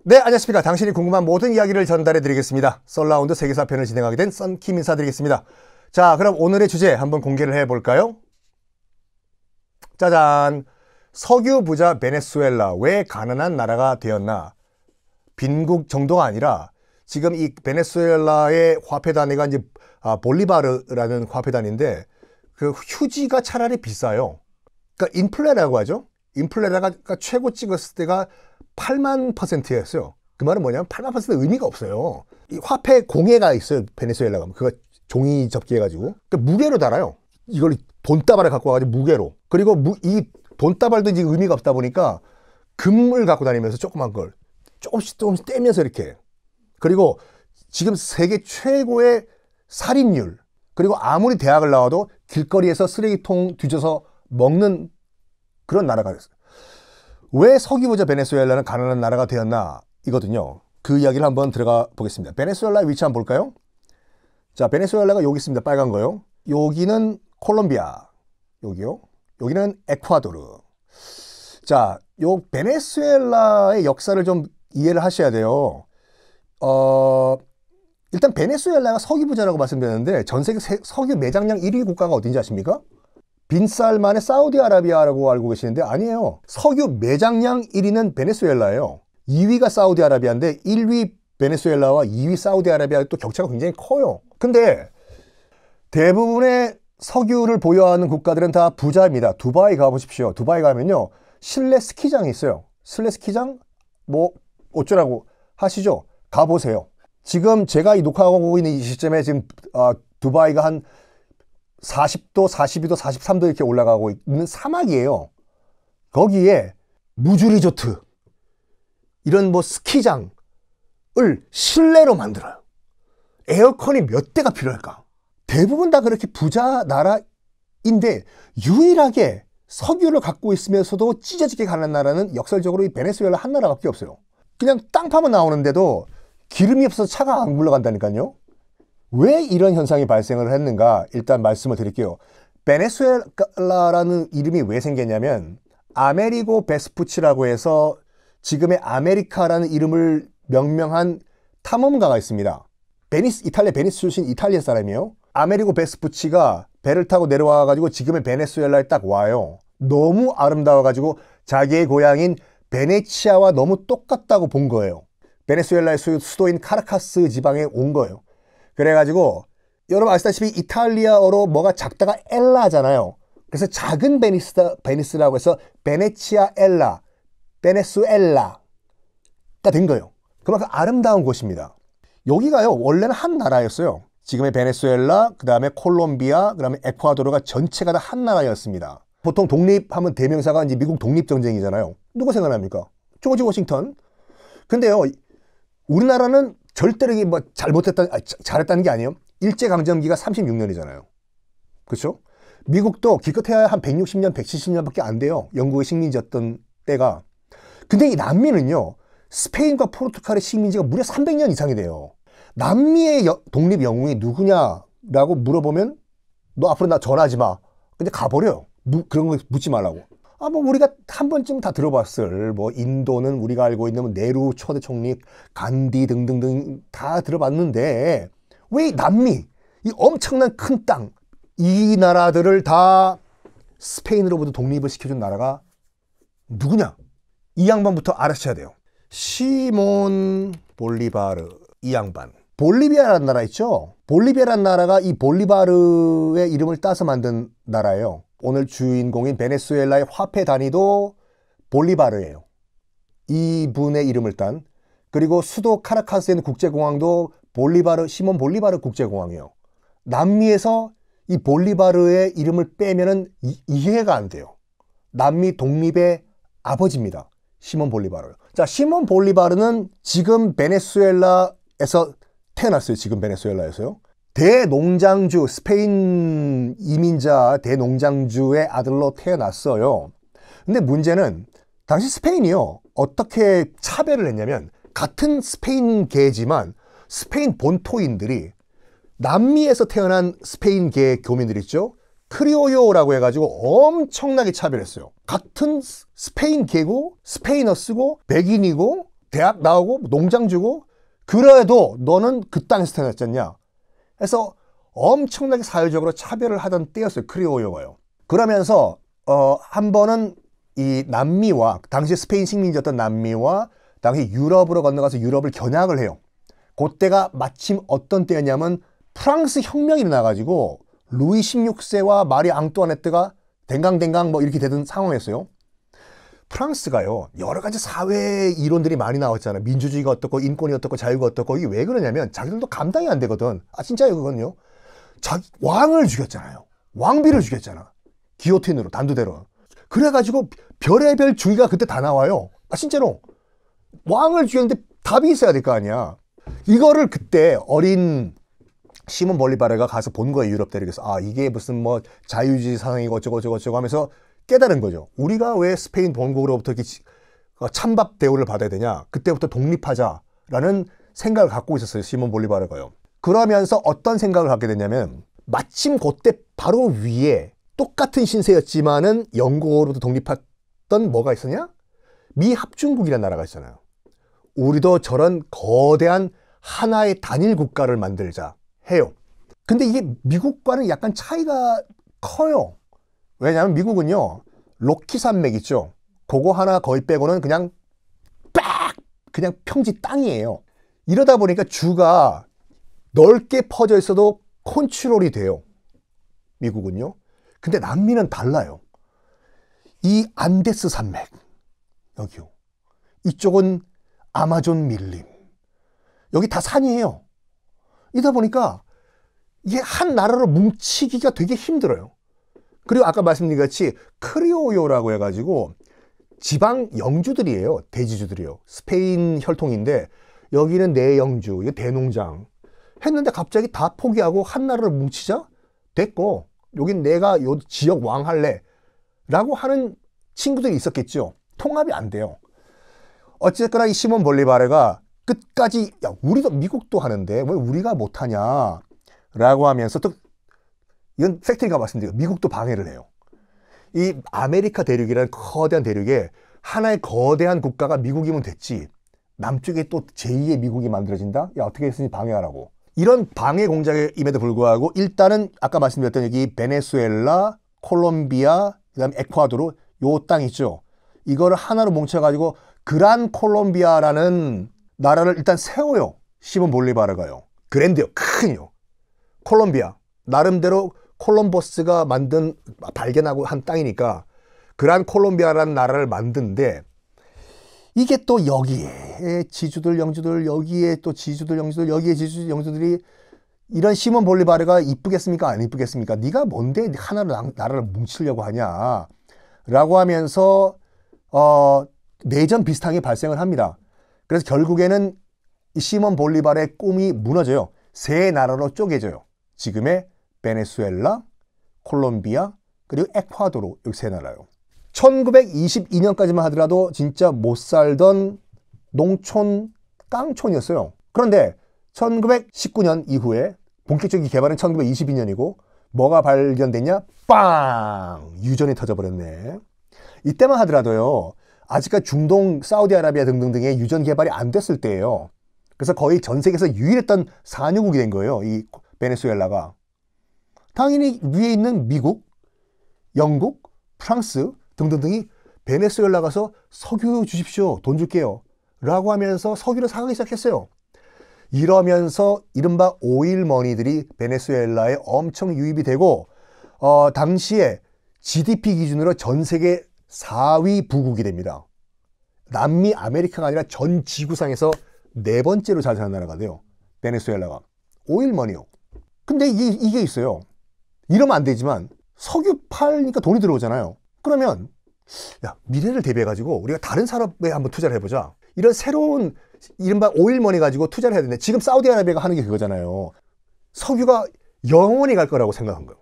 네, 안녕하십니까. 당신이 궁금한 모든 이야기를 전달해 드리겠습니다. 썰라운드 세계사 편을 진행하게 된 썬킴 인사드리겠습니다. 자, 그럼 오늘의 주제 한번 공개를 해볼까요? 짜잔! 석유 부자 베네수엘라 왜 가난한 나라가 되었나? 빈국 정도가 아니라 지금 이 베네수엘라의 화폐 단위가 이제 볼리바르라는 화폐 단위인데 그 휴지가 차라리 비싸요. 그러니까 인플레라고 하죠. 인플레라가 최고 찍었을 때가 8만%였어요. 그 말은 뭐냐면 8만%는 의미가 없어요. 이 화폐 공예가 있어요. 베네수엘라가. 그거 종이 접기 해가지고. 그러니까 무게로 달아요. 이걸 돈다발을 갖고 와가지고 무게로. 그리고 이 돈다발도 이제 의미가 없다 보니까 금을 갖고 다니면서 조그만 걸 조금씩 떼면서 이렇게. 그리고 지금 세계 최고의 살인율. 그리고 아무리 대학을 나와도 길거리에서 쓰레기통 뒤져서 먹는 그런 나라가 됐어요. 왜 석유부자 베네수엘라는 가난한 나라가 되었나 이거든요. 그 이야기를 한번 들어가 보겠습니다. 베네수엘라의 위치 한번 볼까요? 자, 베네수엘라가 여기 있습니다. 빨간 거요. 여기는 콜롬비아. 여기요. 여기는 에콰도르. 자, 요 베네수엘라의 역사를 좀 이해를 하셔야 돼요. 일단 베네수엘라가 석유부자라고 말씀드렸는데 전 세계 석유 매장량 1위 국가가 어딘지 아십니까? 빈살만의 사우디아라비아라고 알고 계시는데 아니에요. 석유 매장량 1위는 베네수엘라예요. 2위가 사우디아라비아인데 1위 베네수엘라와 2위 사우디아라비아 또 격차가 굉장히 커요. 근데 대부분의 석유를 보유하는 국가들은 다 부자입니다. 두바이 가보십시오. 두바이 가면요 실내 스키장이 있어요. 실내 스키장 뭐 어쩌라고 하시죠? 가보세요. 지금 제가 이 녹화하고 있는 이 시점에 지금 두바이가 한 40도, 42도, 43도 이렇게 올라가고 있는 사막이에요. 거기에 무주 리조트, 이런 뭐 스키장을 실내로 만들어요. 에어컨이 몇 대가 필요할까? 대부분 다 그렇게 부자 나라인데 유일하게 석유를 갖고 있으면서도 찢어지게 가는 나라는 역설적으로 이 베네수엘라 한 나라밖에 없어요. 그냥 땅 파면 나오는데도 기름이 없어서 차가 안 굴러간다니까요. 왜 이런 현상이 발생을 했는가 일단 말씀을 드릴게요. 베네수엘라라는 이름이 왜 생겼냐면 아메리고 베스푸치라고 해서 지금의 아메리카라는 이름을 명명한 탐험가가 있습니다. 이탈리아 베니스 출신 이탈리아 사람이에요. 아메리고 베스푸치가 배를 타고 내려와 가지고 지금의 베네수엘라에 딱 와요. 너무 아름다워 가지고 자기의 고향인 베네치아와 너무 똑같다고 본 거예요. 베네수엘라의 수도인 카라카스 지방에 온 거예요. 그래가지고 여러분 아시다시피 이탈리아어로 뭐가 작다가 엘라잖아요. 그래서 작은 베니스라고 해서 베네치아 엘라, 베네수엘라가 된 거예요. 그만큼 아름다운 곳입니다. 여기가요 원래는 한 나라였어요. 지금의 베네수엘라, 그 다음에 콜롬비아, 그 다음에 에콰도르가 전체가 다 한 나라였습니다. 보통 독립하면 대명사가 이제 미국 독립전쟁이잖아요. 누가 생각납니까? 조지 워싱턴. 근데요 우리나라는 절대로 이게 뭐 잘했다는 게 아니에요. 일제강점기가 36년이잖아요. 그렇죠? 미국도 기껏해야 한 160년, 170년밖에 안 돼요. 영국의 식민지였던 때가. 근데 이 남미는요. 스페인과 포르투갈의 식민지가 무려 300년 이상이 돼요. 남미의 독립 영웅이 누구냐라고 물어보면 너 앞으로 나 전화하지 마. 근데 가버려요. 그런 거 묻지 말라고. 뭐 우리가 한 번쯤 다 들어봤을 뭐 인도는 우리가 알고 있는 네루 초대 총리, 간디 등등등 다 들어봤는데 왜 남미 이 엄청난 큰 땅 이 나라들을 다 스페인으로부터 독립을 시켜준 나라가 누구냐? 이 양반부터 알아셔야 돼요. 시몬 볼리바르 이 양반. 볼리비아라는 나라 있죠? 볼리비아라는 나라가 이 볼리바르의 이름을 따서 만든 나라예요. 오늘 주인공인 베네수엘라의 화폐 단위도 볼리바르예요. 이분의 이름을 딴. 그리고 수도 카라카스에 있는 국제공항도 시몬 볼리바르 국제공항이에요. 남미에서 이 볼리바르의 이름을 빼면은 이해가 안 돼요. 남미 독립의 아버지입니다. 시몬 볼리바르. 자, 시몬 볼리바르는 지금 베네수엘라에서 태어났어요. 지금 베네수엘라에서요. 대농장주, 스페인 이민자 대농장주의 아들로 태어났어요. 근데 문제는 당시 스페인이요. 어떻게 차별을 했냐면 같은 스페인계지만 스페인 본토인들이 남미에서 태어난 스페인계 교민들 있죠. 크리오요라고 해가지고 엄청나게 차별했어요. 같은 스페인계고 스페인어 쓰고 백인이고 대학 나오고 농장 주고 그래도 너는 그 땅에서 태어났잖냐. 해서 엄청나게 사회적으로 차별을 하던 때였어요. 크리오요가요. 그러면서 한 번은 이 남미와 당시 스페인 식민지였던 남미와 당시 유럽으로 건너가서 유럽을 견학을 해요. 그때가 마침 어떤 때였냐면 프랑스 혁명이 일어나가지고 루이 16세와 마리 앙뚜아네트가 댕강댕강 뭐 이렇게 되던 상황이었어요. 프랑스가요, 여러 가지 사회 이론들이 많이 나왔잖아요. 민주주의가 어떻고 인권이 어떻고 자유가 어떻고. 이게 왜 그러냐면 자기들도 감당이 안 되거든. 아 진짜요 그건요. 자기 왕을 죽였잖아요. 왕비를 죽였잖아. 기요틴으로 단두대로. 그래가지고 별의별 주의가 그때 다 나와요. 아 진짜로. 왕을 죽였는데 답이 있어야 될 거 아니야. 이거를 그때 어린 시몬 볼리바르가 가서 본 거예요. 유럽 대륙에서. 아 이게 무슨 뭐 자유주의 사상이고 어쩌고 하면서 깨달은 거죠. 우리가 왜 스페인 본국으로부터 이렇게 찬밥 대우를 받아야 되냐. 그때부터 독립하자라는 생각을 갖고 있었어요. 시몬 볼리바르가요. 그러면서 어떤 생각을 갖게 됐냐면 마침 그때 바로 위에 똑같은 신세였지만은 영국으로부터 독립했던 뭐가 있었냐? 미합중국이라는 나라가 있잖아요. 우리도 저런 거대한 하나의 단일 국가를 만들자 해요. 근데 이게 미국과는 약간 차이가 커요. 왜냐하면 미국은요, 로키 산맥 있죠. 그거 하나 거의 빼고는 그냥 그냥 평지 땅이에요. 이러다 보니까 주가 넓게 퍼져 있어도 컨트롤이 돼요. 미국은요. 근데 남미는 달라요. 이 안데스 산맥 여기요. 이쪽은 아마존 밀림. 여기 다 산이에요. 이러다 보니까 이게 한 나라로 뭉치기가 되게 힘들어요. 그리고 아까 말씀드린 같이 크리오요라고 해가지고 지방 영주들이에요. 대지주들이에요. 스페인 혈통인데 여기는 내영주, 이게 대농장 했는데 갑자기 다 포기하고 한 나라로 뭉치자? 됐고 여긴 내가 요 지역 왕 할래 라고 하는 친구들이 있었겠죠. 통합이 안 돼요. 어쨌거나 이 시몬 볼리바르가 끝까지 야 우리도 미국도 하는데 왜 우리가 못하냐 라고 하면서 또 이건 팩트니까 말씀드려요. 미국도 방해를 해요. 이 아메리카 대륙이라는 거대한 대륙에 하나의 거대한 국가가 미국이면 됐지. 남쪽에 또 제2의 미국이 만들어진다? 야 어떻게 했으니 방해하라고. 이런 방해 공작임에도 불구하고 일단은 아까 말씀드렸던 여기 베네수엘라, 콜롬비아, 그 다음에 에콰도르 요 땅 있죠. 이거를 하나로 뭉쳐가지고 그란 콜롬비아라는 나라를 일단 세워요. 시몬 볼리바르가요. 그랜드요. 큰요. 콜롬비아. 나름대로 콜럼버스가 발견하고 한 땅이니까 그란 콜롬비아라는 나라를 만든데 이게 또 여기에 지주들 영주들 여기에 또 지주들 영주들 여기에 지주들 영주들이 이런 시몬 볼리바르가 이쁘겠습니까? 안 이쁘겠습니까? 네가 뭔데 나라를 뭉치려고 하냐 라고 하면서 내전 비슷한 게 발생을 합니다. 그래서 결국에는 이 시몬 볼리바르의 꿈이 무너져요. 세 나라로 쪼개져요. 지금의 베네수엘라, 콜롬비아, 그리고 에콰도르 여기 세 나라요. 1922년까지만 하더라도 진짜 못 살던 농촌 깡촌이었어요. 그런데 1919년 이후에 본격적인 개발은 1922년이고 뭐가 발견됐냐? 빵! 유전이 터져버렸네. 이때만 하더라도요. 아직까지 중동, 사우디아라비아 등등등의 유전 개발이 안 됐을 때예요. 그래서 거의 전 세계에서 유일했던 산유국이 된 거예요. 이 베네수엘라가. 당연히 위에 있는 미국, 영국, 프랑스 등등등이 베네수엘라 가서 석유 주십시오. 돈 줄게요. 라고 하면서 석유를 사가기 시작했어요. 이러면서 이른바 오일머니들이 베네수엘라에 엄청 유입이 되고 당시에 GDP 기준으로 전 세계 4위 부국이 됩니다. 남미 아메리카가 아니라 전 지구상에서 네 번째로 잘 사는 나라가 돼요. 베네수엘라가. 오일머니요. 근데 이게 있어요. 이러면 안 되지만 석유 팔니까 돈이 들어오잖아요. 그러면 야 미래를 대비해가지고 우리가 다른 산업에 한번 투자를 해보자. 이런 새로운 이른바 오일머니 가지고 투자를 해야 되는데 지금 사우디아라비아가 하는 게 그거잖아요. 석유가 영원히 갈 거라고 생각한 거예요.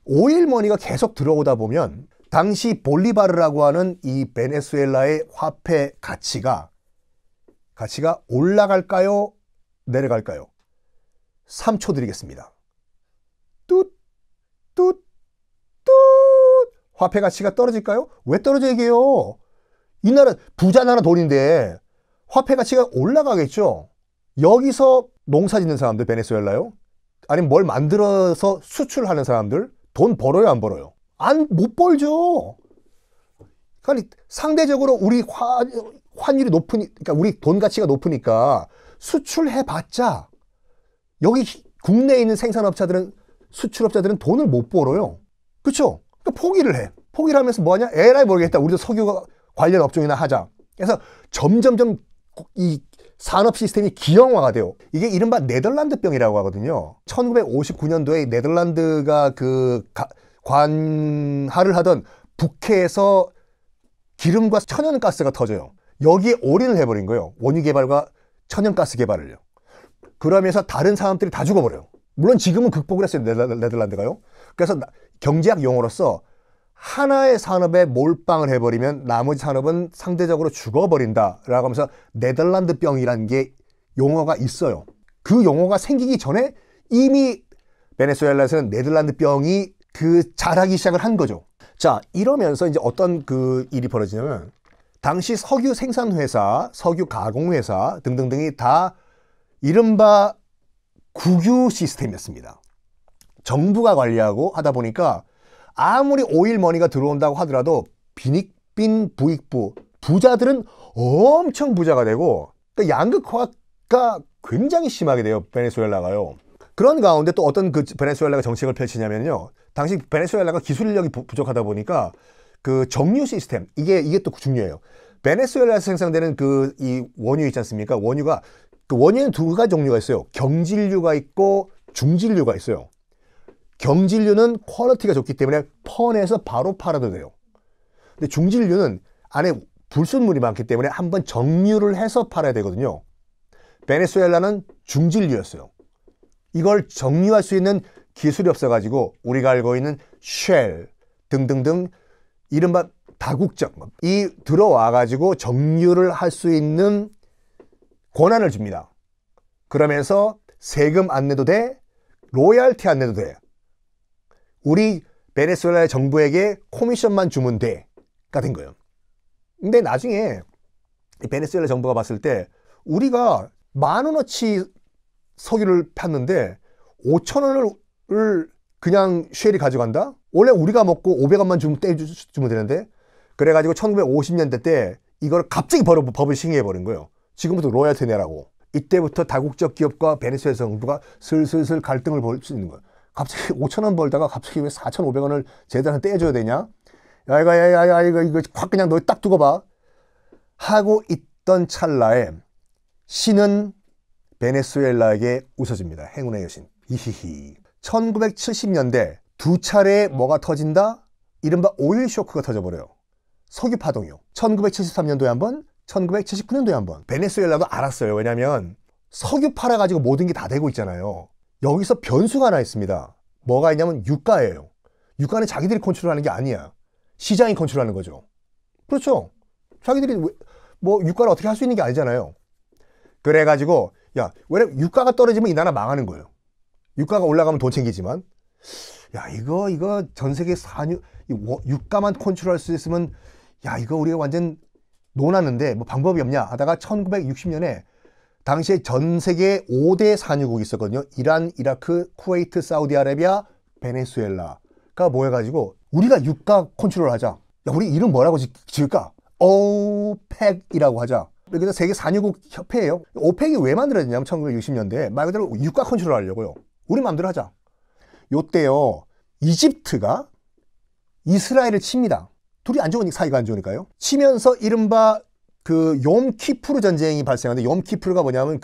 오일머니가 계속 들어오다 보면 당시 볼리바르라고 하는 이 베네수엘라의 화폐 가치가 올라갈까요? 내려갈까요? 3초 드리겠습니다. 뚜 화폐 가치가 떨어질까요? 왜 떨어져 이게요? 이 나라 부자 나라 돈인데 화폐 가치가 올라가겠죠. 여기서 농사 짓는 사람들, 베네수엘라요. 아니면 뭘 만들어서 수출하는 사람들 돈 벌어요, 안 벌어요? 못 벌죠. 그러니까 상대적으로 우리 환율이 그러니까 우리 돈 가치가 높으니까 수출해봤자 여기 국내에 있는 생산업자들은, 수출업자들은 돈을 못 벌어요. 그렇죠? 그러니까 포기를 해. 포기를 하면서 뭐하냐? 에라이 모르겠다. 우리도 석유 관련 업종이나 하자. 그래서 점점점 이 산업 시스템이 기형화가 돼요. 이게 이른바 네덜란드병이라고 하거든요. 1959년도에 네덜란드가 그 관할을 하던 북해에서 기름과 천연가스가 터져요. 여기에 올인을 해버린 거예요. 원유 개발과 천연가스 개발을요. 그러면서 다른 사람들이 다 죽어버려요. 물론 지금은 극복을 했어요, 네덜란드가요. 그래서 경제학 용어로서 하나의 산업에 몰빵을 해버리면 나머지 산업은 상대적으로 죽어버린다라고 하면서 네덜란드병이라는 게 용어가 있어요. 그 용어가 생기기 전에 이미 베네수엘라에서는 네덜란드병이 자라기 시작을 한 거죠. 자, 이러면서 이제 어떤 일이 벌어지냐면, 당시 석유 생산회사, 석유 가공회사 등등등이 다 이른바 국유 시스템이었습니다. 정부가 관리하고 하다 보니까 아무리 오일머니가 들어온다고 하더라도 빈익빈 부익부, 부자들은 엄청 부자가 되고, 그러니까 양극화가 굉장히 심하게 돼요, 베네수엘라가요. 그런 가운데 또 어떤 베네수엘라가 정책을 펼치냐면요, 당시 베네수엘라가 기술력이 부족하다 보니까 정유 시스템, 이게 또 중요해요. 베네수엘라에서 생산되는 이 원유 있지 않습니까? 원유가, 원유는 두 가지 종류가 있어요. 경질유가 있고 중질유가 있어요. 경질유는 퀄리티가 좋기 때문에 퍼내서 바로 팔아도 돼요. 근데 중질유는 안에 불순물이 많기 때문에 한번 정유를 해서 팔아야 되거든요. 베네수엘라는 중질유였어요. 이걸 정유할 수 있는 기술이 없어가지고 우리가 알고 있는 쉘 등등등 이른바 다국적 이 들어와가지고 정유를 할 수 있는 권한을 줍니다. 그러면서 세금 안 내도 돼, 로얄티 안 내도 돼. 우리 베네수엘라 정부에게 코미션만 주면 돼가 된 거예요. 근데 나중에 베네수엘라 정부가 봤을 때 우리가 10,000원어치 석유를 팠는데 5,000원을 그냥 쉘이 가져간다? 원래 우리가 먹고 500원만 떼주면 되는데, 그래가지고 1950년대 때 이걸 갑자기 법을 시행해버린 거예요. 지금부터 로얄티 내라고. 이때부터 다국적 기업과 베네수엘라 정부가 슬슬슬 갈등을 벌일 수 있는 거예요. 갑자기 5,000원 벌다가 갑자기 왜 4,500원을 제대로 떼줘야 되냐? 이거 확 그냥 너 딱 두고 봐. 하고 있던 찰나에 신은 베네수엘라에게 웃어줍니다. 행운의 여신. 히히히. 1970년대 두 차례 뭐가 터진다? 이른바 오일 쇼크가 터져버려요. 석유 파동이요. 1973년도에 한 번, 1979년도에 한 번. 베네수엘라도 알았어요. 왜냐면 석유 팔아가지고 모든 게 다 되고 있잖아요. 여기서 변수가 하나 있습니다. 뭐가 있냐면 유가예요. 유가는 자기들이 컨트롤하는 게 아니야. 시장이 컨트롤하는 거죠. 그렇죠. 자기들이 뭐 유가를 어떻게 할 수 있는 게 아니잖아요. 그래가지고 왜냐면 유가가 떨어지면 이 나라 망하는 거예요. 유가가 올라가면 돈 챙기지만, 이거 전 세계 유가만 컨트롤할 수 있으면 이거 우리가 완전 논하는데 뭐 방법이 없냐 하다가 1960년에 당시에 전 세계 5대 산유국이 있었거든요. 이란, 이라크, 쿠웨이트, 사우디아라비아, 베네수엘라가 모여가지고 우리가 유가 컨트롤하자. 우리 이름 뭐라고 지을까? 오펙이라고 하자. 그래서 세계 산유국 협회예요. 오펙이 왜 만들어졌냐면 1960년대에 말 그대로 유가 컨트롤 하려고요. 우리 마음대로 하자. 요때요, 이집트가 이스라엘을 칩니다. 둘이 사이가 안 좋으니까요. 치면서 이른바 욤키푸르 전쟁이 발생하는데, 욤키푸르가 뭐냐면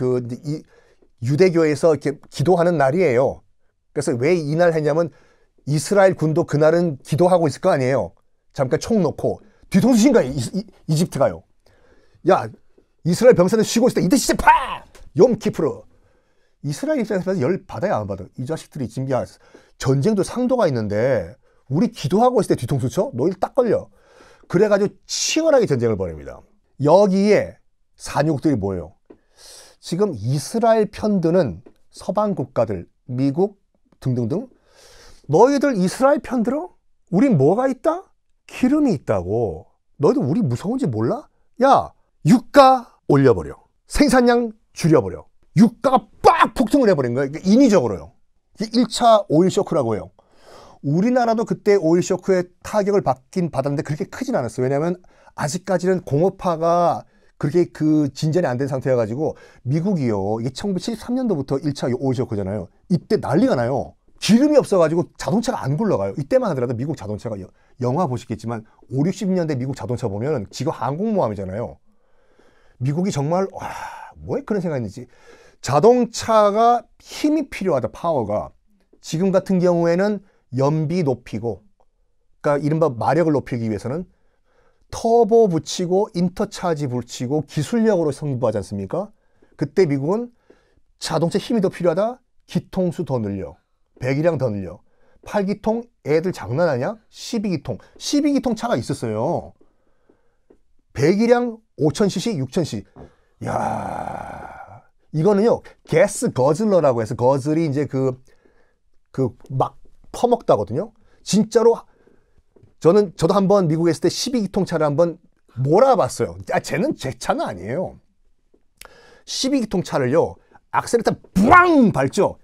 이 유대교에서 이렇게 기도하는 날이에요. 그래서 왜 이날 했냐면 이스라엘 군도 그날은 기도하고 있을 거 아니에요. 잠깐 총 놓고 뒤통수 친 거예요. 이집트가요. 이스라엘 병사들 쉬고 있을 때 이때 진짜 파! 욤키푸르. 이스라엘 입장에서 열 받아야 안 받아? 이 자식들이 지금 전쟁도 상도가 있는데 우리 기도하고 있을 때 뒤통수 쳐? 너희 딱 걸려. 그래가지고 치열하게 전쟁을 벌입니다. 여기에 산유국들이 뭐예요? 지금 이스라엘 편드는 서방 국가들, 미국 등등등, 너희들 이스라엘 편들어? 우린 뭐가 있다? 기름이 있다고. 너희들 우리 무서운지 몰라? 유가 올려버려. 생산량 줄여버려. 유가가 빡 폭등을 해버린 거예요. 인위적으로요. 이게 1차 오일 쇼크라고 해요. 우리나라도 그때 오일 쇼크에 타격을 받긴 받았는데 그렇게 크진 않았어요. 왜냐하면 아직까지는 공업화가 그렇게 그 진전이 안 된 상태여가지고 미국이요. 이게 1973년도부터 1차 오일 쇼크잖아요. 이때 난리가 나요. 기름이 없어가지고 자동차가 안 굴러가요. 이때만 하더라도 미국 자동차가 영화 보시겠지만 5, 60년대 미국 자동차 보면 지금 항공모함이잖아요. 미국이 정말 와, 뭐 그런 생각인지 자동차가 힘이 필요하다. 파워가 지금 같은 경우에는 연비 높이고 그러니까 이른바 마력을 높이기 위해서는 터보 붙이고 인터차지 붙이고 기술력으로 승부하지 않습니까? 그때 미국은 자동차 힘이 더 필요하다. 기통수 더 늘려. 배기량 더 늘려. 8기통 애들 장난하냐? 12기통. 12기통 차가 있었어요. 배기량 5000cc, 6000cc. 야, 이거는요. 가스 거즐러라고 해서 거즐이 이제 막 퍼먹다거든요. 진짜로 저도 한번 미국에 있을 때 12기통 차를 한번 몰아봤어요. 쟤는 제 차는 아니에요. 12기통 차를요. 악셀레터 빵 밟죠.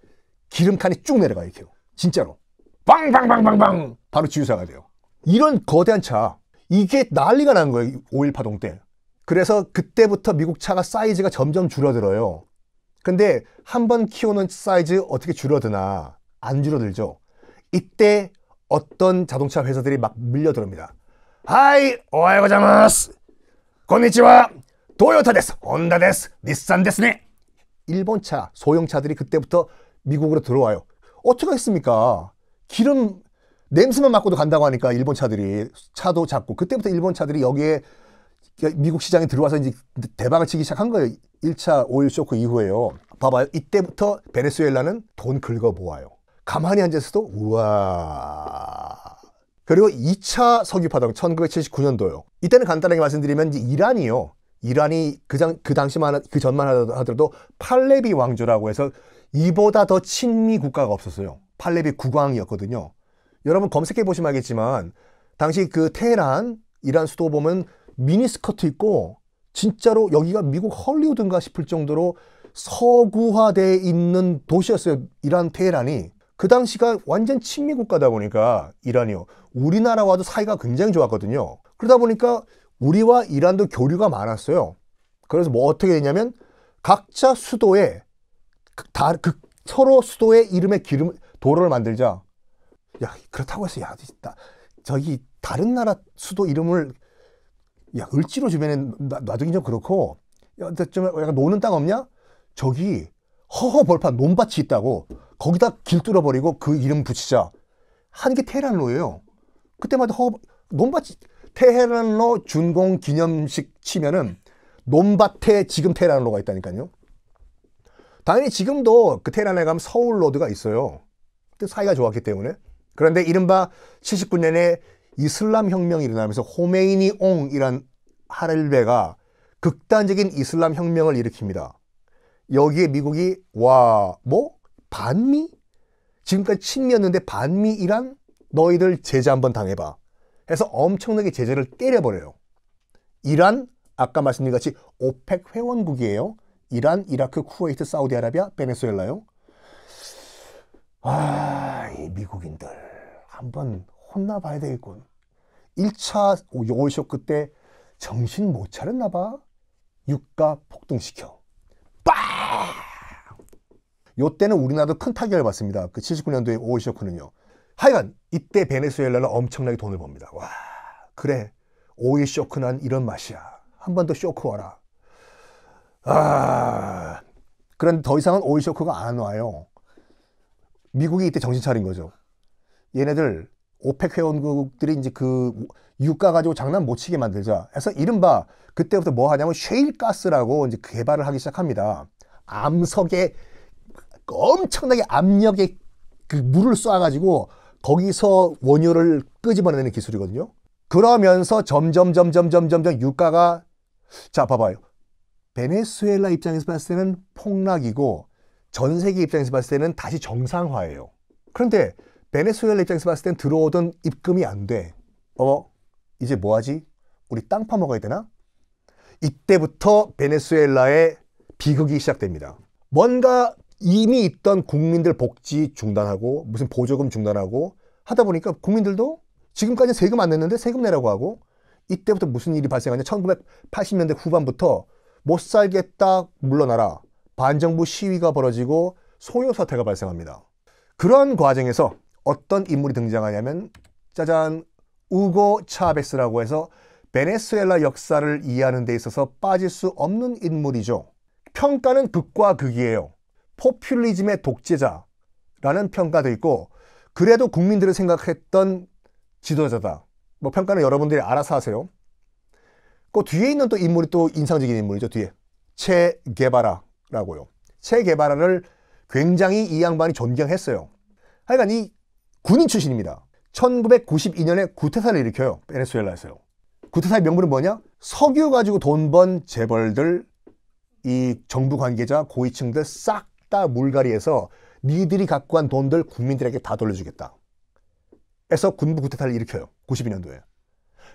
기름칸이 쭉 내려가요. 이렇게 진짜로 빵빵빵빵빵 바로 주유사가 돼요. 이런 거대한 차 이게 난리가 난 거예요. 오일 파동 때. 그래서 그때부터 미국 차가 사이즈가 점점 줄어들어요. 근데 한번 키우는 사이즈 어떻게 줄어드나? 안 줄어들죠. 이때 어떤 자동차 회사들이 막 밀려들어옵니다. 하이 오하요 고자마스 konnichiwa 토요타 데스 혼다 데스 닛산 데스네. 일본 차 소형차들이 그때부터 미국으로 들어와요. 어떻게 하겠습니까? 기름 냄새만 맡고도 간다고 하니까 일본 차들이 차도 작고 그때부터 일본 차들이 여기에 미국 시장에 들어와서 이제 대박을 치기 시작한 거예요. 1차 오일 쇼크 이후에요. 봐봐요. 이때부터 베네수엘라는 돈 긁어 모아요. 가만히 앉아서도 우와. 그리고 2차 석유 파동 1979년도요. 이때는 간단하게 말씀드리면 이제 이란이 그 당시만 그 전만 하더라도 팔레비 왕조라고 해서 이보다 더 친미 국가가 없었어요. 팔레비 국왕이었거든요. 여러분 검색해 보시면 알겠지만 당시 그 테헤란 이란 수도 보면 미니스커트 입고 진짜로 여기가 미국 헐리우드인가 싶을 정도로 서구화되어 있는 도시였어요. 이란 테헤란이. 그 당시가 완전 친미 국가다 보니까 이란이요. 우리나라와도 사이가 굉장히 좋았거든요. 그러다 보니까 우리와 이란도 교류가 많았어요. 그래서 뭐 어떻게 되냐면 각자 수도에 서로 수도의 이름에 도로를 만들자. 야, 그렇다고 해서 야, 저기 다른 나라 수도 이름을 야, 을지로 주변에 놔두긴 좀 그렇고 야, 좀 약간 노는 땅 없냐? 저기 허허벌판 논밭이 있다고 거기다 길 뚫어버리고 그 이름 붙이자 하는 게 테헤란로예요. 그때마다 논밭이 테헤란로 준공 기념식 치면은 논밭에 지금 테헤란로가 있다니까요. 당연히 지금도 그 테헤란에 가면 서울로드가 있어요. 그때 사이가 좋았기 때문에. 그런데 이른바 79년에 이슬람 혁명이 일어나면서 호메이니 옹이란 할배가 극단적인 이슬람 혁명을 일으킵니다. 여기에 미국이 반미? 지금까지 친미였는데 반미이란 너희들 제재 한번 당해봐. 해서 엄청나게 제재를 때려버려요. 이란 아까 말씀드린 같이 오펙 회원국이에요. 이란, 이라크, 쿠웨이트, 사우디아라비아, 베네수엘라요. 이 미국인들 한번 혼나봐야 되겠군. 1차 오일 쇼크 때 정신 못 차렸나 봐. 유가 폭등시켜. 빡! 요때는 우리나라도 큰 타격을 받습니다. 그 79년도에 오일 쇼크는요. 하여간 이때 베네수엘라는 엄청나게 돈을 법니다. 와, 그래. 오일 쇼크는 이런 맛이야. 한 번 더 쇼크 와라. 그런데 더 이상은 오일 쇼크가 안 와요. 미국이 이때 정신 차린 거죠. 얘네들 오펙 회원국들이 이제 그 유가 가지고 장난 못 치게 만들자 해서 이른바 그때부터 뭐 하냐면 셰일 가스라고 이제 개발을 하기 시작합니다. 암석에 엄청나게 압력에 그 물을 쏴가지고 거기서 원유를 끄집어내는 기술이거든요. 그러면서 점점 유가가 자 봐봐요. 베네수엘라 입장에서 봤을 때는 폭락이고 전 세계 입장에서 봤을 때는 다시 정상화예요. 그런데 베네수엘라 입장에서 봤을 땐 들어오던 입금이 안 돼. 이제 뭐하지? 우리 땅 파먹어야 되나? 이때부터 베네수엘라의 비극이 시작됩니다. 뭔가 이미 있던 국민들 복지 중단하고 무슨 보조금 중단하고 하다 보니까 국민들도 지금까지 세금 안 냈는데 세금 내라고 하고, 이때부터 무슨 일이 발생하냐. 1980년대 후반부터 못 살겠다 물러나라, 반정부 시위가 벌어지고 소요 사태가 발생합니다. 그런 과정에서 어떤 인물이 등장하냐면 짜잔, 우고 차베스라고 해서 베네수엘라 역사를 이해하는 데 있어서 빠질 수 없는 인물이죠. 평가는 극과 극이에요. 포퓰리즘의 독재자라는 평가도 있고, 그래도 국민들을 생각했던 지도자다. 뭐 평가는 여러분들이 알아서 하세요. 그 뒤에 있는 또 인물이 또 인상적인 인물이죠. 뒤에 체 게바라라고요. 체 게바라를 굉장히 이 양반이 존경했어요. 하여간 이 군인 출신입니다. 1992년에 구테타를 일으켜요. 베네수엘라에서요. 구테타의 명분은 뭐냐? 석유 가지고 돈 번 재벌들, 이 정부 관계자, 고위층들 싹 다 물갈이해서 니들이 갖고 간 돈들 국민들에게 다 돌려주겠다. 해서 군부 구테타를 일으켜요. 92년도에.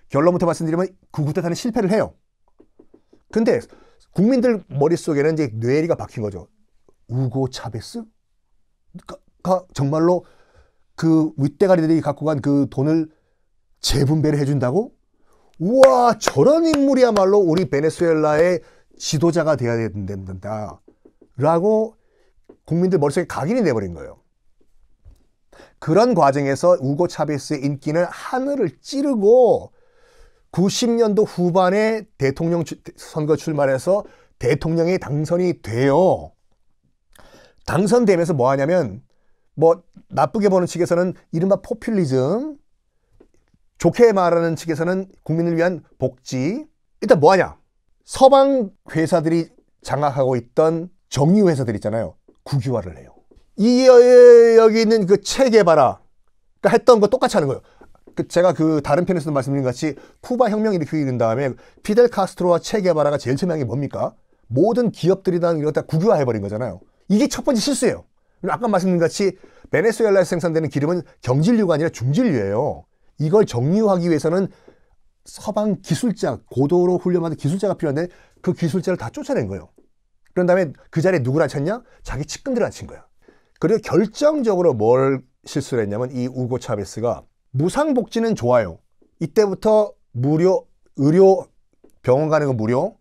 결론부터 말씀드리면 그 구테타는 실패를 해요. 근데 국민들 머릿속에는 이제 뇌리가 박힌 거죠. 우고 차베스가 정말로 그 윗대가리들이 갖고 간 그 돈을 재분배를 해준다고? 우와, 저런 인물이야말로 우리 베네수엘라의 지도자가 돼야 된다 라고 국민들 머릿속에 각인이 돼버린 거예요. 그런 과정에서 우고 차베스의 인기는 하늘을 찌르고 90년도 후반에 대통령 선거 출마해서 대통령에 당선이 돼요. 당선되면서 뭐 하냐면, 뭐 나쁘게 보는 측에서는 이른바 포퓰리즘, 좋게 말하는 측에서는 국민을 위한 복지. 일단 뭐 하냐? 서방 회사들이 장악하고 있던 정유 회사들 있잖아요. 국유화를 해요. 여기 있는 그 체게바라 했던 거 똑같이 하는 거예요. 제가 그 다른 편에서도 말씀드린 것 같이 쿠바 혁명 일으키기 이른 다음에 피델 카스트로와 체게바라가 제일 처음에 한 게 뭡니까? 모든 기업들이랑 이런 다 국유화 해버린 거잖아요. 이게 첫 번째 실수예요. 아까 말씀드린 것 같이 베네수엘라에서 생산되는 기름은 경질유가 아니라 중질유예요. 이걸 정유하기 위해서는 서방 기술자, 고도로 훈련받은 기술자가 필요한데 그 기술자를 다 쫓아낸 거예요. 그런 다음에 그 자리에 누구를 앉혔냐? 자기 측근들을 앉힌 거야. 그리고 결정적으로 뭘 실수를 했냐면 이 우고 차베스가 무상복지는 좋아요. 이때부터 무료, 의료, 병원 가는 거 무료,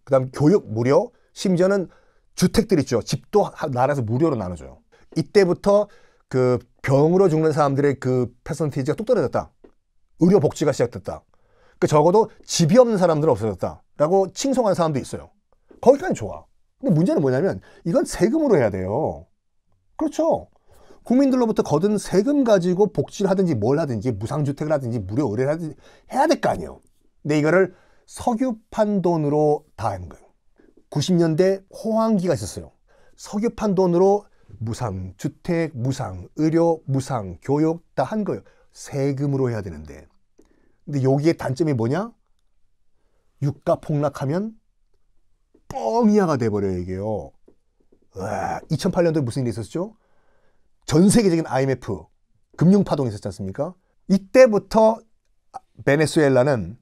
그 다음 교육 무료, 심지어는 주택들 있죠. 집도 나라에서 무료로 나눠줘요. 이때부터 그 병으로 죽는 사람들의 그 퍼센티지가 뚝 떨어졌다. 의료 복지가 시작됐다. 그 적어도 집이 없는 사람들은 없어졌다라고 칭송하는 사람도 있어요. 거기까지는 좋아. 근데 문제는 뭐냐면 이건 세금으로 해야 돼요. 그렇죠. 국민들로부터 거둔 세금 가지고 복지를 하든지 뭘 하든지 무상주택을 하든지 무료 의료를 하든지 해야 될 거 아니에요. 근데 이거를 석유판 돈으로 다 하는 거예요. 90년대 호황기가 있었어요. 석유판 돈으로 무상주택, 무상의료, 무상교육 다 한 거예요. 세금으로 해야 되는데. 근데 여기에 단점이 뭐냐? 유가 폭락하면 뻥이야가 돼버려요, 이게요. 2008년도에 무슨 일이 있었죠? 전 세계적인 IMF 금융파동이 있었지 않습니까? 이때부터 베네수엘라는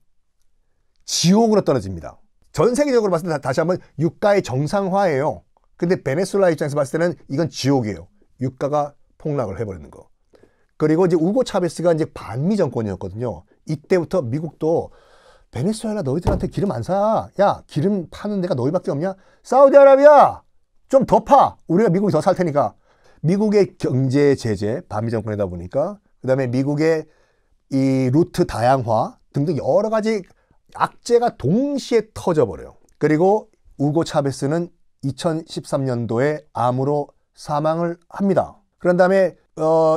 지옥으로 떨어집니다. 전 세계적으로 봤을 때 다시 한번 유가의 정상화예요. 근데 베네수엘라 입장에서 봤을 때는 이건 지옥이에요. 유가가 폭락을 해버리는 거. 그리고 이제 우고 차베스가 이제 반미 정권이었거든요. 이때부터 미국도 베네수엘라 너희들한테 기름 안 사. 야, 기름 파는 데가 너희밖에 없냐? 사우디아라비아 좀 더 파. 우리가 미국이 더 살 테니까. 미국의 경제 제재, 반미 정권이다 보니까, 그 다음에 미국의 이 루트 다양화 등등 여러 가지 악재가 동시에 터져버려요. 그리고 우고 차베스는 2013년도에 암으로 사망을 합니다. 그런 다음에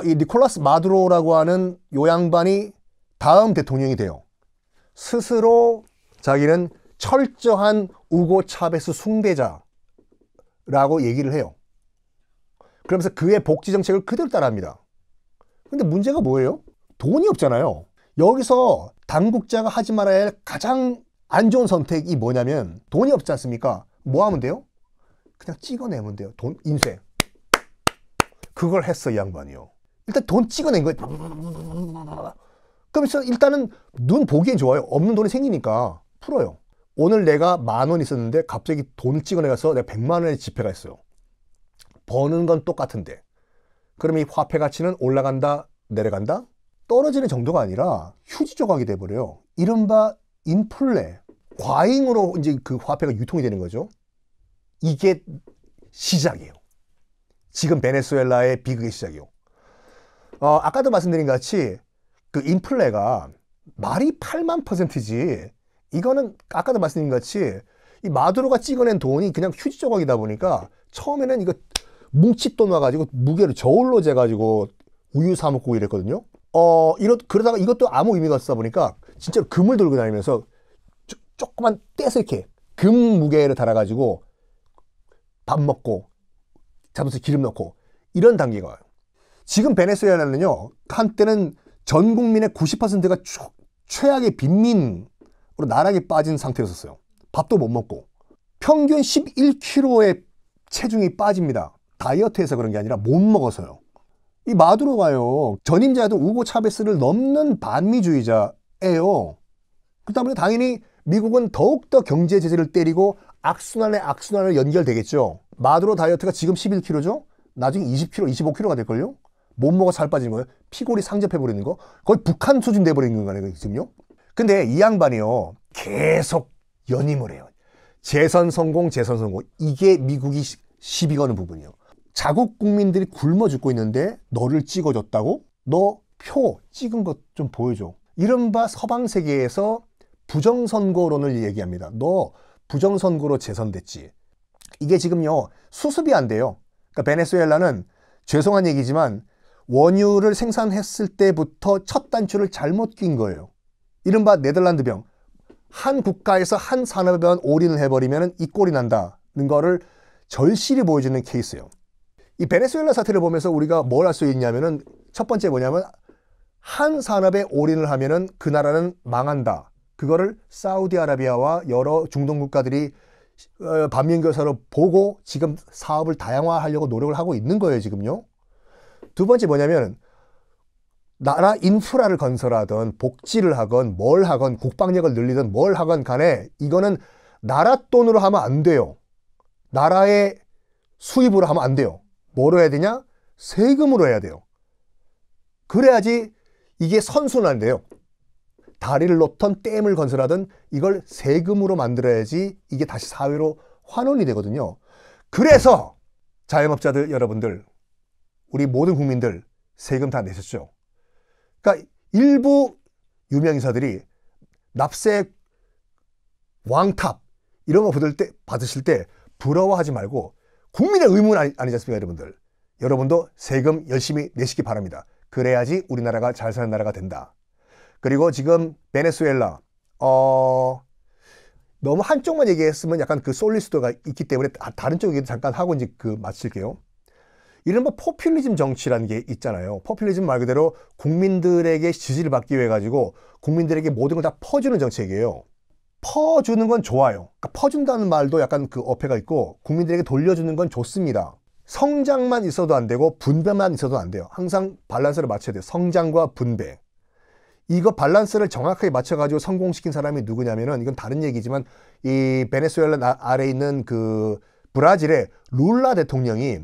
이 니콜라스 마두로라고 하는 요 양반이 다음 대통령이 돼요. 스스로 자기는 철저한 우고 차베스 숭배자라고 얘기를 해요. 그러면서 그의 복지 정책을 그대로 따라합니다. 근데 문제가 뭐예요? 돈이 없잖아요. 여기서 당국자가 하지 말아야 할 가장 안 좋은 선택이 뭐냐면 돈이 없지 않습니까? 뭐 하면 돼요? 그냥 찍어내면 돼요. 돈, 인쇄. 그걸 했어, 이 양반이요. 일단 돈 찍어낸 거예요. 그러면서 일단은 눈 보기엔 좋아요. 없는 돈이 생기니까 풀어요. 오늘 내가 10,000원 있었는데 갑자기 돈을 찍어내가서 내가 100만 원의 지폐가 있어요. 버는 건 똑같은데. 그럼 이 화폐 가치는 올라간다, 내려간다? 떨어지는 정도가 아니라 휴지 조각이 돼버려요. 이른바 인플레, 과잉으로 이제 그 화폐가 유통이 되는 거죠. 이게 시작이에요. 지금 베네수엘라의 비극의 시작이요. 아까도 말씀드린 것 같이 그 인플레가 말이 8만%지, 이거는 아까도 말씀드린 것 같이 이 마두로가 찍어낸 돈이 그냥 휴지 조각이다 보니까 처음에는 이거 뭉칫돈 와가지고 무게를 저울로 재가지고 우유 사 먹고 이랬거든요. 그러다가 이것도 아무 의미가 없다 보니까 진짜로 금을 들고 다니면서 조그만 떼서 이렇게 금 무게를 달아가지고 밥 먹고 잡아서 기름 넣고 이런 단계가 와요. 지금 베네수엘라는요, 한때는 전 국민의 90%가 최악의 빈민으로 나락에 빠진 상태였었어요. 밥도 못 먹고 평균 11kg의 체중이 빠집니다. 다이어트해서 그런 게 아니라 못 먹어서요. 이 마두로가요, 전임자도 우고 차베스를 넘는 반미주의자예요. 그렇다 보니 당연히 미국은 더욱더 경제 제재를 때리고 악순환에 악순환을 연결되겠죠. 마두로 다이어트가 지금 11kg죠? 나중에 20kg, 25kg가 될걸요? 못 먹어 살 빠지는 거예요. 피골이 상접해버리는 거. 거의 북한 수준 돼버리는 거예요, 지금요. 근데 이 양반이요, 계속 연임을 해요. 재선 성공, 재선 성공. 이게 미국이 시비 거는 부분이에요. 자국 국민들이 굶어 죽고 있는데 너를 찍어줬다고? 너 표 찍은 것 좀 보여줘. 이른바 서방 세계에서 부정선거론을 얘기합니다. 너 부정선거로 재선됐지. 이게 지금요, 수습이 안 돼요. 그러니까 베네수엘라는 죄송한 얘기지만 원유를 생산했을 때부터 첫 단추를 잘못 낀 거예요. 이른바 네덜란드병. 한 국가에서 한 산업에만 올인을 해버리면 이 꼴이 난다는 거를 절실히 보여주는 케이스예요. 이 베네수엘라 사태를 보면서 우리가 뭘 할 수 있냐면은 첫 번째 뭐냐면 한 산업에 올인을 하면은 그 나라는 망한다. 그거를 사우디아라비아와 여러 중동 국가들이 반면교사로 보고 지금 사업을 다양화하려고 노력을 하고 있는 거예요, 지금요. 두 번째 뭐냐면 나라 인프라를 건설하든 복지를 하건 뭘 하건 국방력을 늘리든 뭘 하건 간에 이거는 나라 돈으로 하면 안 돼요. 나라의 수입으로 하면 안 돼요. 뭐로 해야 되냐? 세금으로 해야 돼요. 그래야지 이게 선순환돼요. 다리를 놓던 댐을 건설하든 이걸 세금으로 만들어야지 이게 다시 사회로 환원이 되거든요. 그래서 자영업자들 여러분들, 우리 모든 국민들 세금 다 내셨죠? 그러니까 일부 유명인사들이 납세 왕탑 이런 거 받으실 때 부러워하지 말고 국민의 의무는 아니지 않습니까, 여러분들? 여러분도 세금 열심히 내시기 바랍니다. 그래야지 우리나라가 잘 사는 나라가 된다. 그리고 지금 베네수엘라 너무 한쪽만 얘기했으면 약간 그 솔리스도가 있기 때문에 다른 쪽 얘기 잠깐 하고 이제 마칠게요. 이른바 포퓰리즘 정치라는 게 있잖아요. 포퓰리즘 말 그대로 국민들에게 지지를 받기 위해 가지고 국민들에게 모든 걸 다 퍼주는 정책이에요. 퍼주는 건 좋아요. 그러니까 퍼준다는 말도 약간 그 어폐가 있고 국민들에게 돌려주는 건 좋습니다. 성장만 있어도 안 되고 분배만 있어도 안 돼요. 항상 밸런스를 맞춰야 돼요. 성장과 분배. 이거 밸런스를 정확하게 맞춰가지고 성공시킨 사람이 누구냐면은 이건 다른 얘기지만 이 베네수엘라 아래에 있는 그 브라질의 룰라 대통령이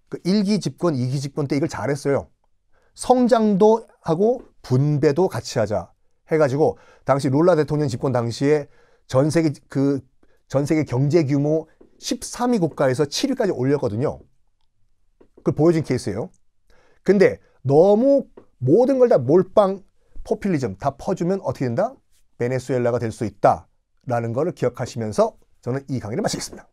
그 1기 집권, 2기 집권 때 이걸 잘했어요. 성장도 하고 분배도 같이 하자 해가지고 당시 룰라 대통령 집권 당시에 전 세계 경제 규모 13위 국가에서 7위까지 올렸거든요. 그걸 보여준 케이스예요. 근데 너무 모든 걸 다 몰빵 포퓰리즘 다 퍼주면 어떻게 된다? 베네수엘라가 될 수 있다라는 걸 기억하시면서 저는 이 강의를 마치겠습니다.